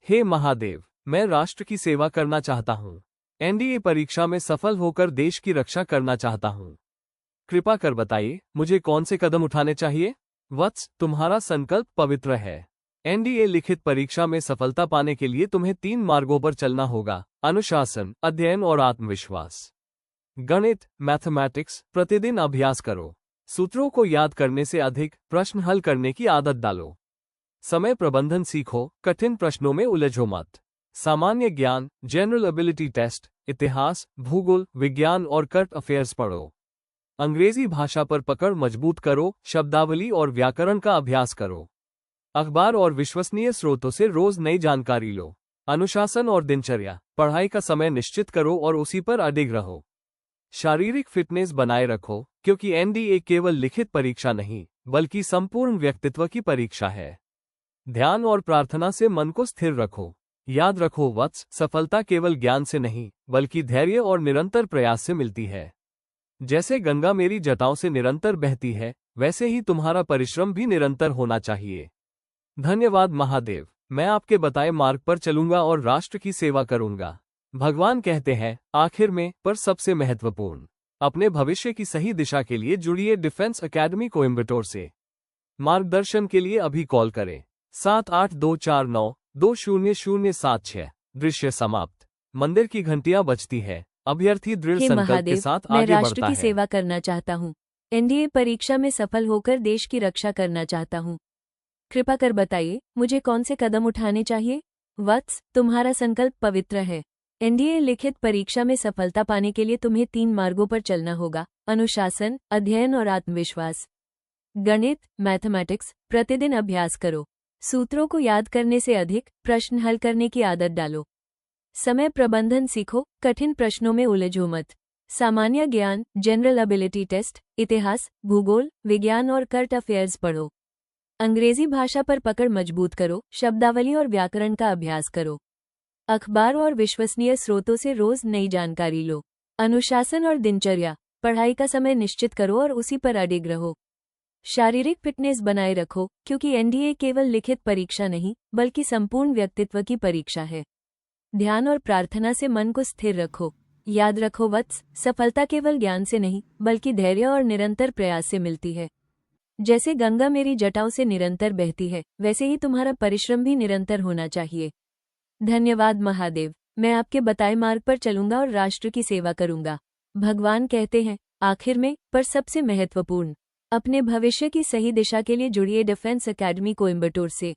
हे महादेव, मैं राष्ट्र की सेवा करना चाहता हूँ। एनडीए परीक्षा में सफल होकर देश की रक्षा करना चाहता हूँ। कृपा कर बताइए मुझे कौन से कदम उठाने चाहिए। वत्स, तुम्हारा संकल्प पवित्र है। एनडीए लिखित परीक्षा में सफलता पाने के लिए तुम्हें 3 मार्गों पर चलना होगा: अनुशासन, अध्ययन और आत्मविश्वास। गणित, मैथमेटिक्स, प्रतिदिन अभ्यास करो। सूत्रों को याद करने से अधिक प्रश्न हल करने की आदत डालो। समय प्रबंधन सीखो, कठिन प्रश्नों में उलझो मत। सामान्य ज्ञान, जनरल एबिलिटी टेस्ट, इतिहास, भूगोल, विज्ञान और करंट अफेयर्स पढ़ो। अंग्रेजी भाषा पर पकड़ मजबूत करो, शब्दावली और व्याकरण का अभ्यास करो। अखबार और विश्वसनीय स्रोतों से रोज नई जानकारी लो। अनुशासन और दिनचर्या, पढ़ाई का समय निश्चित करो और उसी पर अडिग रहो। शारीरिक फिटनेस बनाए रखो, क्योंकि एनडीए केवल लिखित परीक्षा नहीं, बल्कि संपूर्ण व्यक्तित्व की परीक्षा है। ध्यान और प्रार्थना से मन को स्थिर रखो। याद रखो वत्स, सफलता केवल ज्ञान से नहीं, बल्कि धैर्य और निरंतर प्रयास से मिलती है। जैसे गंगा मेरी जटाओं से निरंतर बहती है, वैसे ही तुम्हारा परिश्रम भी निरंतर होना चाहिए। धन्यवाद महादेव, मैं आपके बताए मार्ग पर चलूंगा और राष्ट्र की सेवा करूंगा। भगवान कहते हैं, आखिर में पर सबसे महत्वपूर्ण, अपने भविष्य की सही दिशा के लिए जुड़िए डिफेंस एकेडमी कोयंबटूर से। मार्गदर्शन के लिए अभी कॉल करें 7824920076। दृश्य समाप्त। मंदिर की घंटियां बजती है, अभ्यर्थी दृढ़ हे संकल्प के महादेव, साथ मैं आगे राष्ट्र बढ़ता की है। सेवा करना चाहता हूँ। एनडीए परीक्षा में सफल होकर देश की रक्षा करना चाहता हूँ। कृपा कर बताइए मुझे कौन से कदम उठाने चाहिए। वत्स, तुम्हारा संकल्प पवित्र है। एनडीए लिखित परीक्षा में सफलता पाने के लिए तुम्हें 3 मार्गों पर चलना होगा: अनुशासन, अध्ययन और आत्मविश्वास। गणित, मैथमेटिक्स, प्रतिदिन अभ्यास करो। सूत्रों को याद करने से अधिक प्रश्न हल करने की आदत डालो। समय प्रबंधन सीखो, कठिन प्रश्नों में उलझो मत। सामान्य ज्ञान, जनरल एबिलिटी टेस्ट, इतिहास, भूगोल, विज्ञान और करंट अफेयर्स पढ़ो। अंग्रेजी भाषा पर पकड़ मजबूत करो, शब्दावली और व्याकरण का अभ्यास करो। अखबार और विश्वसनीय स्रोतों से रोज नई जानकारी लो। अनुशासन और दिनचर्या, पढ़ाई का समय निश्चित करो और उसी पर अडिग रहो। शारीरिक फिटनेस बनाए रखो, क्योंकि एनडीए केवल लिखित परीक्षा नहीं, बल्कि संपूर्ण व्यक्तित्व की परीक्षा है। ध्यान और प्रार्थना से मन को स्थिर रखो। याद रखो वत्स, सफलता केवल ज्ञान से नहीं, बल्कि धैर्य और निरंतर प्रयास से मिलती है। जैसे गंगा मेरी जटाओं से निरंतर बहती है, वैसे ही तुम्हारा परिश्रम भी निरंतर होना चाहिए। धन्यवाद महादेव, मैं आपके बताए मार्ग पर चलूंगा और राष्ट्र की सेवा करूंगा। भगवान कहते हैं, आखिर में पर सबसे महत्वपूर्ण, अपने भविष्य की सही दिशा के लिए जुड़िए डिफेंस एकेडमी कोयंबटूर से।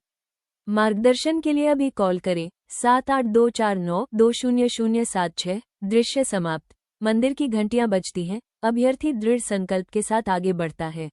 मार्गदर्शन के लिए अभी कॉल करें 7824920076। दृश्य समाप्त। मंदिर की घंटियां बजती हैं, अभ्यर्थी दृढ़ संकल्प के साथ आगे बढ़ता है।